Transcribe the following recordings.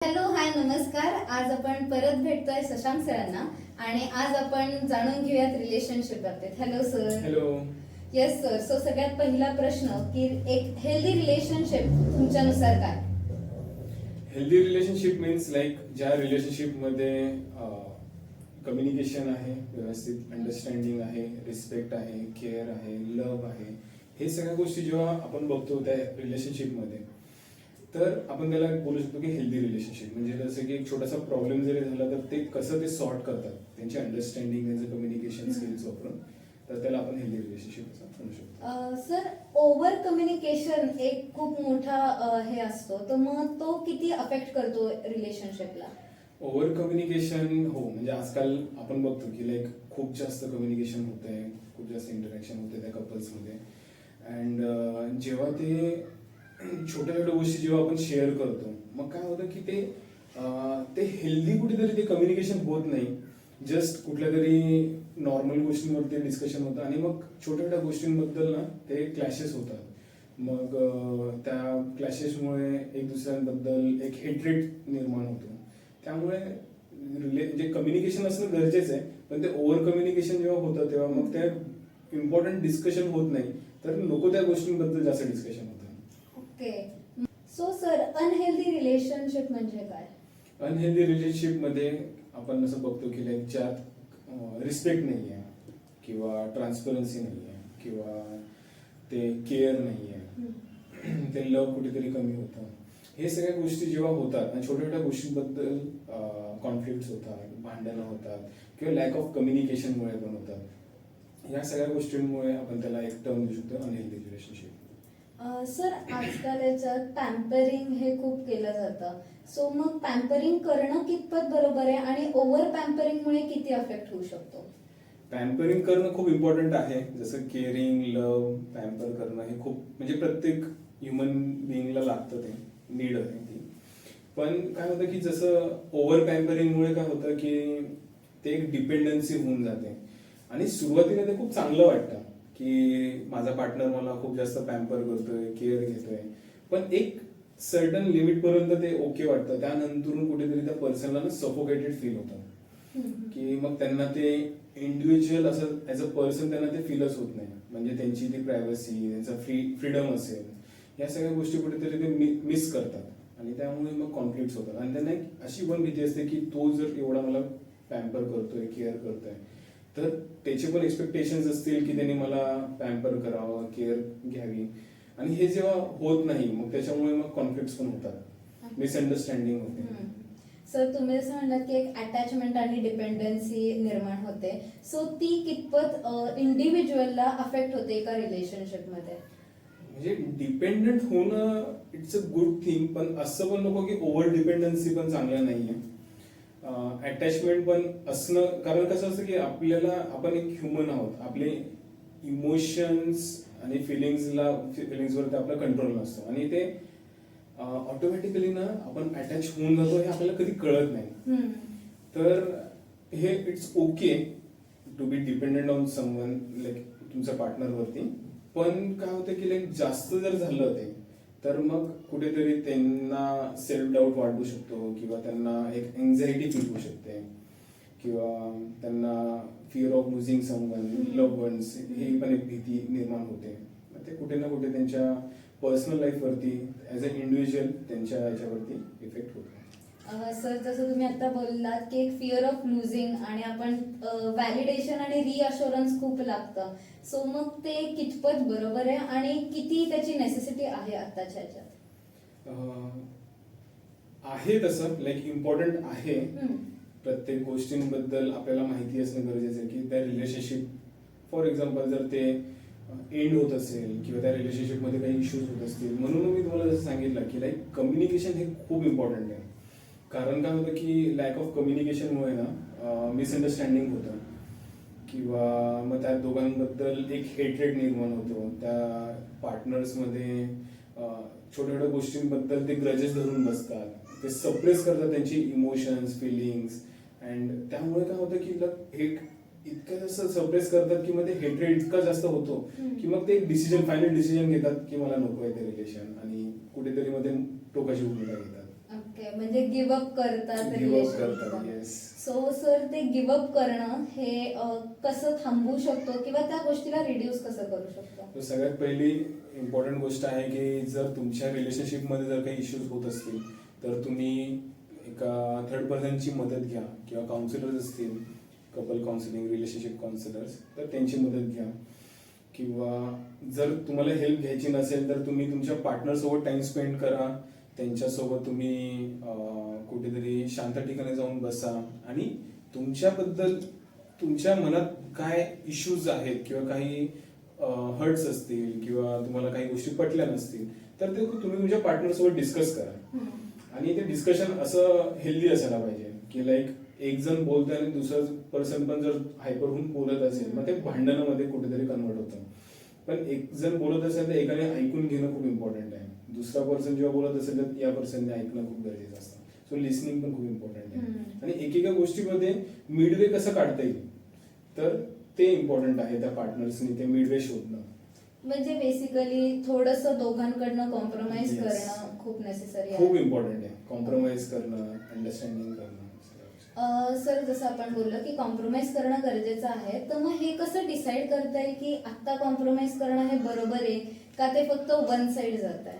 Hello, हाय, नमस्कार. आज आपण परत भेटतोय शशांक सरांना आणि आज आपण जाणून घेऊयात रिलेशनशिप बाबतीत. Hello sir. Hello. Yes sir. So सगळ्यात पहिला प्रश्न की एक हेल्दी रिलेशनशिप तुमच्यानुसार काय? हेल्दी रिलेशनशिप मीन्स लाईक ज्या रिलेशनशिपमध्ये कम्युनिकेशन आहे, व्यवस्थित अंडरस्टँडिंग आहे, रिस्पेक्ट आहे, केअर आहे, लव्ह आहे, हे सगळ्या गोष्टी जेव्हा आपण बघतो त्या रिलेशनशिपमध्ये, तर आपण त्याला बोलू शकतो की हेल्दी रिलेशनशिप. म्हणजे जसं की एक छोटासा प्रॉब्लेम जरी झाला तर ते कसं ते सॉर्ट करतात, त्यांची अंडरस्टँडिंग, त्यांचं कम्युनिकेशन स्किल्स वापरून, तर त्याला आपण हेल्दी रिलेशनशिप असं म्हणू शकतो. सर, ओव्हर कम्युनिकेशन एक खूप मोठा हे असतो, तर मग तो किती अफेक्ट करतो रिलेशनशिपला? ओव्हर कम्युनिकेशन, हो, म्हणजे आजकाल आपण बघतो की लाईक खूप जास्त कम्युनिकेशन होत आहे, खूप जास्त इंटरॅक्शन होते त्या कपल्समध्ये. अँड जेव्हा ते छोट्या छोट्या गोष्टी जेव्हा आपण शेअर करतो, मग काय होतं की ते हेल्दी कुठेतरी ते कम्युनिकेशन होत नाही. जस्ट कुठल्या तरी नॉर्मल गोष्टींवरती डिस्कशन होतं आणि मग छोट्या छोट्या गोष्टींबद्दल ना ते क्लॅशेस होतात. मग त्या क्लॅशेसमुळे एक दुसऱ्यांबद्दल एक हेट्रेट निर्माण होतो. त्यामुळे म्हणजे कम्युनिकेशन असणं गरजेचं आहे, पण ते ओव्हर कम्युनिकेशन जेव्हा होतं तेव्हा मग ते इम्पॉर्टंट डिस्कशन होत नाही, तर नको त्या गोष्टींबद्दल जास्त डिस्कशन होतं. Okay. So sir, unhealthy relationship म्हणजे काय? अनहेल्दी रिलेशनशिपमध्ये आपण असं बघतो की लाईक ज्यात रिस्पेक्ट नाही आहे, किंवा ट्रान्सपरन्सी नाही आहे, किंवा ते केअर नाही आहे, ते लव्ह कुठेतरी कमी होतं. हे सगळ्या गोष्टी जेव्हा होतात आणि छोट्या छोट्या गोष्टींबद्दल कॉन्फ्लिक्ट होतात, भांडणं होतात, किंवा लॅक ऑफ कम्युनिकेशनमुळे पण होतात. या सगळ्या गोष्टींमुळे आपण त्याला एक टर्म देऊ शकतो, अनहेल्दी रिलेशनशिप. सर, आजकाल याच्यात पॅम्परिंग हे खूप केलं जातं. सो मग पॅम्परिंग करणं कितपत बरोबर आहे आणि ओव्हर पॅम्परिंगमुळे किती अफेक्ट होऊ शकतो? पॅम्परिंग करणं खूप इम्पॉर्टंट आहे. जसं केअरिंग, लव्ह, पॅम्पर करणं हे खूप, म्हणजे प्रत्येक ह्युमन बिईंगला लागतं, ते नीड आहे ती. पण काय होतं की जसं ओव्हर पॅम्परिंगमुळे काय होतं की ते एक डिपेंडन्सी होऊन जाते. आणि सुरुवातीला ते खूप चांगलं वाटतं की माझा पार्टनर मला खूप जास्त पॅम्पर करतोय, केअर घेतोय. पण एक सर्टन लिमिट पर्यंत ते ओके वाटतं. त्यानंतर कुठेतरी त्या पर्सनला सफोकेटेड फील होतं की मग त्यांना ते इंडिव्हिज्युअल असं ऍज अ पर्सन त्यांना ते फीलच होत नाही. म्हणजे त्यांची ती प्रायव्हसी, त्यांचा फ्रीडम असेल, या सगळ्या गोष्टी कुठेतरी ते मिस करतात आणि त्यामुळे मग कॉन्फ्लिक्ट होतात. आणि त्यांना एक अशी पण भीती असते की तो जर एवढा मला पॅम्पर करतोय, केअर करतोय, तर त्याचे पण एक्सपेक्टेशन्स असतील की त्यांनी मला पॅम्पर करावं, केअर घ्यावी. आणि हे जेव्हा होत नाही, मग त्याच्यामुळे मग कॉन्फ्लिक्ट पण होतात, मिसअंडरस्टँडिंग होते. सर, तुम्ही जसं म्हणलात की एक अटॅचमेंट आणि डिपेंडन्सी निर्माण होते. सो ती कितपत इंडिव्हिज्युअलला अफेक्ट होते एका रिलेशनशिपमध्ये? म्हणजे डिपेंडंट होणं इट्स अ गुड थिंग, पण असं पण नको की ओव्हर डिपेंडन्सी पण चांगलं नाहीये. अटॅचमेंट पण असणं, कारण कसं असतं की आपण एक ह्युमन आहोत, आपले इमोशन्स आणि फिलिंग्सवरती आपला कंट्रोल नसतो आणि ते ऑटोमॅटिकली ना आपण अटॅच होऊन जातो, हे आपल्याला कधी कळत नाही. तर हे it's okay to be dependent on someone, like तुमच्या पार्टनरवरती. पण काय होतं की लाईक जास्त जर झालं ते, तर मग कुठेतरी त्यांना सेल्फ डाऊट वाढू शकतो, किंवा त्यांना एक एन्झायटी फील होऊ शकते, किंवा त्यांना fear of losing someone, love ones, ही पण एक भीती निर्माण होते. ते कुठे ना कुठे त्यांच्या पर्सनल लाईफवरती ऍज अ इंडिव्हिज्युअल त्यांच्या याच्यावरती इफेक्ट होतो. सर, जसं तुम्ही आता बोललात की एक फिअर ऑफ लुझिंग आणि आपण व्हॅलिडेशन आणि रिअश्युरन्स खूप लागतं. सो मग ते कितपत बरोबर आहे आणि किती त्याची नेसेसिटी आहे आताच्या ह्याच्यात? आहे तसं, लाईक इम्पॉर्टंट आहे. प्रत्येक गोष्टींबद्दल आपल्याला माहिती असणं गरजेचं आहे की त्या रिलेशनशिप, फॉर एक्झाम्पल, जर ते एंड होत असेल किंवा त्या रिलेशनशिपमध्ये काही इश्यूज होत असतील, म्हणून मी तुम्हाला जसं सांगितलं की लाईक कम्युनिकेशन हे खूप इम्पॉर्टंट आहे. कारण काय होतं की लॅक ऑफ कम्युनिकेशनमुळे ना मिसअंडरस्टँडिंग होतं, किंवा मग त्या दोघांबद्दल एक हेट्रेट निर्माण होतो. त्या पार्टनर्समध्ये छोट्या छोट्या गोष्टींबद्दल ते ग्रजेस धरून बसतात, ते सप्रेस करतात त्यांची इमोशन्स, फिलिंग्स. अँड त्यामुळे काय होतं की एक इतकं जास्त सप्रेस करतात की मग ते हेट्रेट इतका जास्त होतो की मग ते फायनल डिसिजन घेतात की मला नको आहे ते रिलेशन, आणि कुठेतरी मग ते टोकाची भूमिका घेतात. ओके, म्हणजे गिव्हअप करतात गिव्ह अप करतात. रिलेशनशिप. येस. सो सर ते गिव्हअप करणं हे कसं थांबवू शकतो किंवा त्या गोष्टीला रिड्यूस कसं करू शकतो? तर सगळ्यात पहिली इम्पॉर्टंट गोष्ट आहे की जर तुमच्या रिलेशनशिपमध्ये जर काही इश्यूज होत असतील तर तुम्ही एका थर्ड पर्सनची मदत घ्या किंवा काउन्सिलर्स असतील, कपल काउन्सिलिंग, रिलेशनशिप काउन्सिलर्स, तर त्यांची मदत घ्या. किंवा जर तुम्हाला हेल्प घ्यायची नसेल तर तुम्ही तुमच्या पार्टनरसोबत टाइम स्पेंड करा. त्यांच्यासोबत तुम्ही कुठेतरी शांत ठिकाणी जाऊन बसा आणि तुमच्याबद्दल तुमच्या मनात काय इश्यूज आहेत किंवा काही हर्ट्स असतील किंवा तुम्हाला काही गोष्टी पटल्या नसतील तर ते तुम्ही तुमच्या पार्टनरसोबत डिस्कस करा. आणि ते डिस्कशन असं हेल्दी असायला पाहिजे की लाईक एक जण बोलतोय आणि दुसरं पर्सन पण जर हायपर होऊन बोलत असेल मग ते भांडणामध्ये कुठेतरी कन्वर्ट होतं. पण एक जण बोलत असेल तर एकाने ऐकून घेणं खूप इम्पॉर्टंट आहे. दुसरा पर्सन जेव्हा बोलत असेल तर या पर्सनने ऐकणं खूप गरजेचं असतं. सो लिसनिंग पण खूप इम्पॉर्टंट आहे. आणि एकेका गोष्टीमध्ये मिडवे कसं काढता येईल तर ते इम्पॉर्टंट आहे. त्या पार्टनर्सनी ते मिडवे शोधणं. म्हणजे बेसिकली थोडंसं दोघांकडनं कॉम्प्रोमाइज Yes. करणं खूप नेसेसरी खूप आहे. इम्पॉर्टंट आहे. कॉम्प्रोमाइज करणं, अंडरस्टँडिंग करणं. सर जसं आपण बोललो की कॉम्प्रोमाइज करणं गरजेचं आहे, तर मग हे कसं डिसाईड करता येईल की आता कॉम्प्रोमाइज करणं हे बरोबर आहे का ते फक्त वन साइड जात आहे?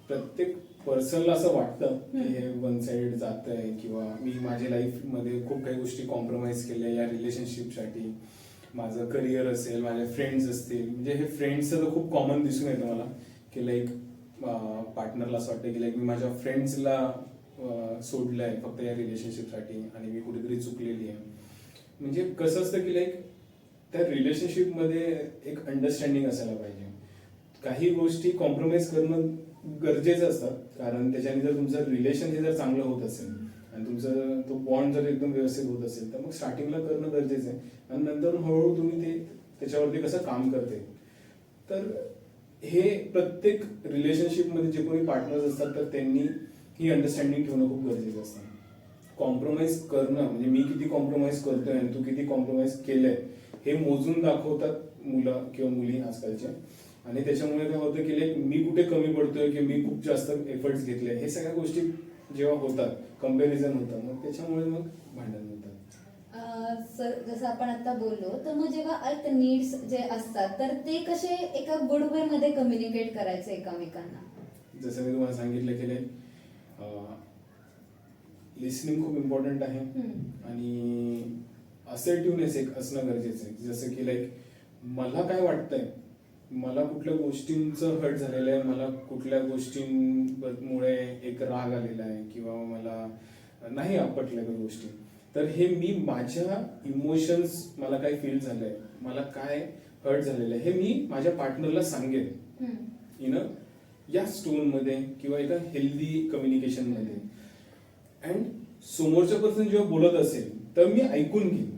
प्रत्येक पर्सनला असं वाटतं की हे वन साइड जात आहे किंवा मी माझ्या लाईफ मध्ये खूप काही गोष्टी कॉम्प्रोमाइज केल्या या रिलेशनशिपसाठी. माझं करिअर असेल, माझे फ्रेंड्स असतील, म्हणजे हे फ्रेंड्सचं तर खूप कॉमन दिसून येतं मला की लाईक पार्टनरला असं वाटतं की लाईक मी माझ्या फ्रेंड्सला सोडलंय फक्त या रिलेशनशिपसाठी आणि मी कुठेतरी चुकलेली आहे. म्हणजे कसं असतं की लाईक त्या रिलेशनशिपमध्ये एक अंडरस्टँडिंग असायला पाहिजे. काही गोष्टी कॉम्प्रोमाइज करणं गरजेचं असतात कारण त्याच्याने जर तुमचं रिलेशन हे जर चांगलं होत असेल आणि तुमचं तो बॉन्ड जर एकदम व्यवस्थित होत असेल तर मग स्टार्टिंगला करणं गरजेचं आहे आणि नंतर हळूहळू तुम्ही ते त्याच्यावरती कसं काम करते. तर हे प्रत्येक रिलेशनशिपमध्ये जे कोणी पार्टनर्स असतात तर त्यांनी ही अंडरस्टँडिंग ठेवणं खूप गरजेचं असतं. कॉम्प्रोमाइज करणं म्हणजे मी किती कॉम्प्रोमाइज करतोय आणि तू किती कॉम्प्रोमाइज केलंय हे मोजून दाखवतात मुलं किंवा मुली आजकालच्या. आणि त्याच्यामुळे काय होतं की लाईक मी कुठे कमी पडतोय की मी खूप जास्त एफर्ट्स घेतले हे सगळ्या गोष्टी जेव्हा होतात कम्पॅरिझन होतं मग त्याच्यामुळे मग भांडण होतात. सर जसं आपण आता बोललो तर मग जेव्हा अर्थ नीड्स जे असतात तर ते कसे एका गुड वे मध्ये कम्युनिकेट करायचे एकमेकांना? जसं मी तुम्हाला सांगितलं की लाईक लिसनिंग खूप इम्पॉर्टंट आहे आणि असर्टिव्हनेस एक असणं गरजेचं आहे. जसं की लाईक मला काय वाटतंय, मला कुठल्या गोष्टींचं हर्ट झालेलं आहे, मला कुठल्या गोष्टींमुळे एक राग आलेला आहे किंवा मला नाही आपटल्या काही गोष्टी, तर हे मी माझ्या इमोशन्स मला काय फील झालंय, मला काय हर्ट झालेलं आहे हे मी माझ्या पार्टनरला सांगेन इन या स्टोन मध्ये किंवा एका हेल्दी कम्युनिकेशन मध्ये. अँड समोरच्या पर्सन जेव्हा बोलत असेल तर मी ऐकून घेईन.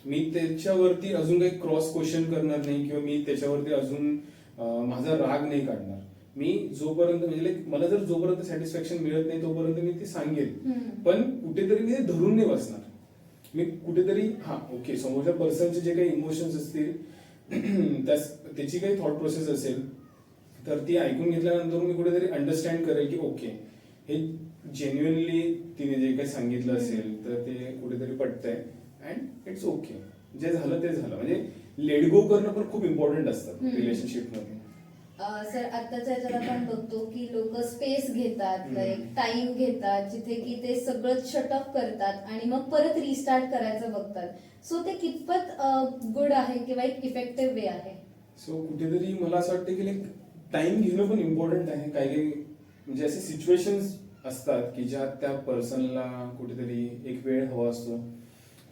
मी त्याच्यावरती अजून काही क्रॉस क्वेश्चन करणार नाही किंवा मी त्याच्यावरती अजून माझा राग नाही काढणार. मी जोपर्यंत म्हणजे मला जर जोपर्यंत सॅटिस्फॅक्शन मिळत नाही तोपर्यंत मी ते सांगेन. पण कुठेतरी मी ते धरून नाही बसणार. मी कुठेतरी ओके समोरच्या पर्सनचे जे काही इमोशन्स असतील त्याची काही थॉट प्रोसेस असेल तर ती ऐकून घेतल्यानंतर मी कुठेतरी अंडरस्टँड करेल की ओके हे जेन्युअनली तिने जे काही सांगितलं असेल तर ते कुठेतरी पटतंय अँड इट्स ओके. जे झालं ते झालं. म्हणजे लेट गो करणं पण खूप इम्पॉर्टंट असतं रिलेशनशिपमध्ये. सर आताच्या ह्याच्यात आपण बघतो की लोक स्पेस घेतात, लाईक टाइम घेतात जिथे की ते सगळं शट ऑफ करतात आणि मग परत रिस्टार्ट करायचं बघतात. सो ते कितपत गुड आहे किंवा एक इफेक्टिव्ह वे आहे? सो कुठेतरी मला असं वाटतं की लाईक टाइम घेणं पण इम्पॉर्टंट आहे. काही म्हणजे असे सिच्युएशन्स असतात की ज्यात त्या पर्सनला कुठेतरी एक वेळ हवा असतो.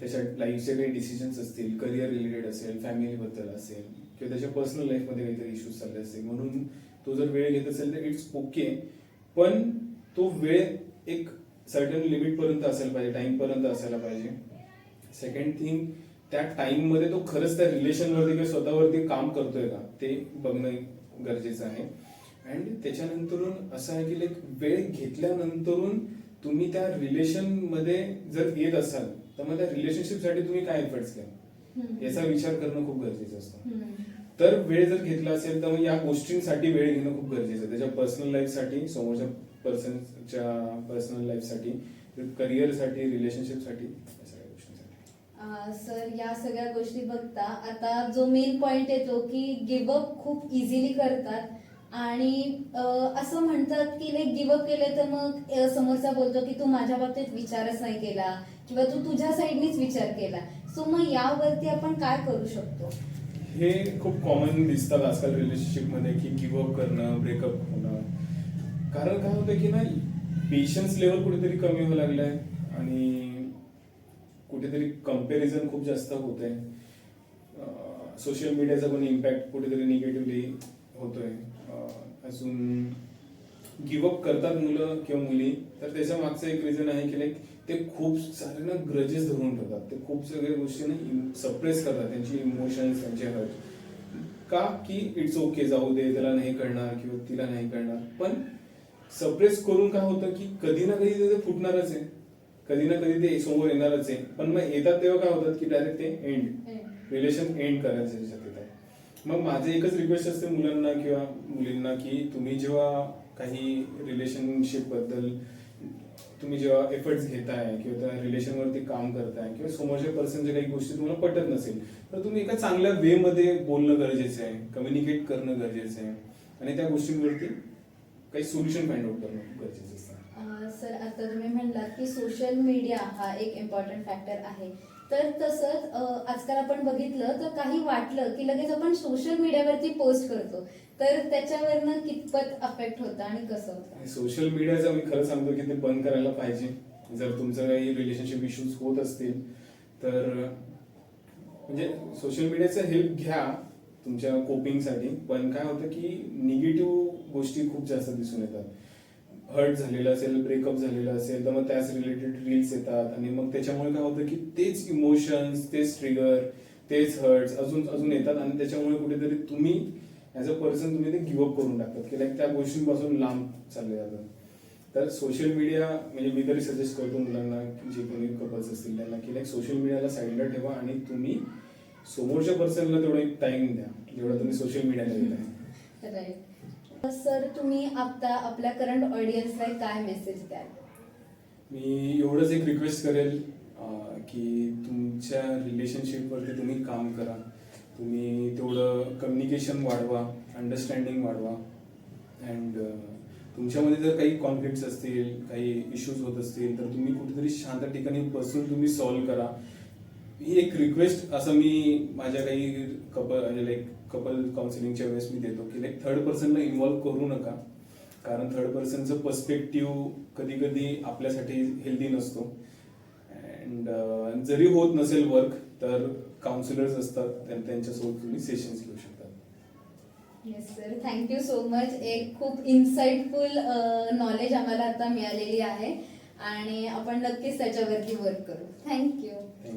त्याच्या लाईफचे काही डिसिजन्स असतील, करिअर रिलेटेड असेल, फॅमिली बद्दल असेल किंवा त्याच्या पर्सनल लाईफमध्ये काहीतरी इश्यूज चालले असतील म्हणून तो जर वेळ घेत असेल तर इट्स ओके. पण तो वेळ एक सर्टन लिमिट पर्यंत असायला पाहिजे, टाइम पर्यंत असायला पाहिजे. सेकंड थिंग त्या टाइम मध्ये तो खरंच त्या रिलेशनवरती किंवा स्वतःवरती काम करतोय का ते बघणं गरजेचं आहे. अँड त्याच्यानंतरून असं आहे की लाईक वेळ घेतल्यानंतरून तुम्ही त्या रिलेशन मध्ये जर येत असाल तर मग त्या रिलेशनशिपसाठी तुम्ही काय एफर्ट्स घ्या याचा विचार करणं खूप गरजेचं असतं. तर वेळ जर घेतला असेल तर मग या गोष्टींसाठी वेळ घेणं खूप गरजेचं आहे. त्याच्या पर्सनल लाईफसाठी, समोरच्या पर्सनच्या पर्सनल लाईफसाठी, करिअरसाठी, रिलेशनशिपसाठी, या सगळ्या गोष्टींसाठी. सर या सगळ्या गोष्टी बघता आता जो मेन पॉइंट येतो की गिव्हअप खूप इझिली करतात आणि असं म्हणतात की लाईक गिव्हअप केले तर मग समोरचा बोलतो की तू माझ्या बाबतीत विचारच नाही केला किंवा तू तुझ्या साईडनीच विचार केला. सो मग यावरती आपण काय करू शकतो? हे खूप कॉमन दिसतात आजकाल रिलेशनशिपमध्ये की गिव्हअप करणं, ब्रेकअप होणं. कारण काय होतं की ना, पेशन्स लेवल कुठेतरी कमी व्हायला लागलाय आणि कुठेतरी कंपॅरिझन खूप जास्त होतंय. सोशल मीडियाचा पण इम्पॅक्ट कुठेतरी निगेटिव्हली होतोय. अजून गिव्हअप करतात मुलं किंवा मुली, तर त्याच्या मागचं एक रिझन आहे की लाईक ते खूप सारे ना ग्रजेस धरून ठेवतात. ते खूप सगळ्या गोष्टी ना सप्रेस करतात, त्यांची इमोशन्स, त्यांचे हर्ट. का की इट्स ओके, जाऊ दे, त्याला नाही कळणार किंवा तिला नाही कळणार. पण सप्रेस करून काय होतं की कधी ना कधी ते फुटणारच आहे, कधी ना कधी ते समोर येणारच आहे. पण मग येतात तेव्हा काय होतात की डायरेक्ट ते रिलेशन एंड करायचं त्याच्यात येतात. मग माझे एकच रिक्वेस्ट असते मुलांना किंवा मुलींना की तुम्ही जेव्हा काही रिलेशनशिप बद्दल तुम्ही जेव्हा एफर्ट्स घेताय किंवा त्या रिलेशनवरती काम करताय किंवा समोरच्या पर्सनच्या काही गोष्टी तुम्हाला पटत नसेल तर तुम्ही एका चांगल्या वे मध्ये बोलणं गरजेचं आहे, कम्युनिकेट करणं गरजेचं आहे आणि त्या गोष्टींवरती काही सोल्युशन फाइंड आउट करणं गरजेचं असतं. सर आता तुम्ही म्हणलात की सोशल मीडिया हा एक इम्पॉर्टंट फॅक्टर आहे. तर तसंच आजकाल आपण बघितलं तर काही वाटलं की लगेच आपण सोशल मीडियावरती पोस्ट करतो, तर त्याच्यावरनं कितपत अफेक्ट होतं आणि कसं होतं? सोशल मीडियाचं मी खरं सांगतो की ते बंद करायला पाहिजे. जर तुमचं काही रिलेशनशिप इश्यूज होत असतील तर म्हणजे सोशल मीडियाचा हेल्प घ्या तुमच्या कोपिंगसाठी. पण काय होतं की निगेटिव्ह गोष्टी खूप जास्त दिसून येतात. हर्ट झालेलं असेल, ब्रेकअप झालेलं असेल तर मग त्याच रिलेटेड रील्स येतात आणि मग त्याच्यामुळे काय होतं की तेच इमोशन्स, तेच ट्रिगर, तेच हर्ट्स अजून अजून येतात आणि त्याच्यामुळे कुठेतरी तुम्ही ऍज अ पर्सन तुम्ही ते गिव्हअप करून टाकतात की लाईक त्या गोष्टींपासून लांब चालले जातात. तर सोशल मीडिया म्हणजे मी तरी सजेस्ट करतो मुलांना, जे कोणी कपल्स असतील त्यांना, की लाईक सोशल मीडियाला साईडला ठेवा आणि तुम्ही समोरच्या पर्सनला तेवढा एक टाइम द्या जेवढा तुम्ही सोशल मीडियाला देताय. राईट. सर तुम्ही आता आपल्या करंट ऑडियन्सला काय मेसेज द्याल? मी एवढंच एक रिक्वेस्ट करेल की तुमच्या रिलेशनशिपवरती तुम्ही काम करा. तुम्ही तेवढं कम्युनिकेशन वाढवा, अंडरस्टँडिंग वाढवा अँड तुमच्यामध्ये जर काही कॉन्फ्लिक्ट्स असतील, काही इश्यूज होत असतील तर तुम्ही कुठेतरी शांत ठिकाणी बसून तुम्ही सॉल्व्ह करा. ही एक रिक्वेस्ट असं मी माझ्या काही कपल काउन्सिलिंगच्या वेळेस मी देतो की लाईक थर्ड पर्सनला इन्व्हॉल्व्ह करू नका. कारण थर्ड पर्सनचं पर्स्पेक्टिव्ह कधी कधी आपल्यासाठी हेल्दी नसतो. अँड जरी होत नसेल वर्क तर काउन्सिलर्स असतात, त्यांच्यासोबत तुम्ही सेशन्स घेऊ शकता. Yes sir, thank you so much. एक खूप इन्साइटफुल नॉलेज आम्हाला आता मिळालेली आहे आणि आपण नक्कीच त्याच्यावरती वर्क करू. थँक्यू.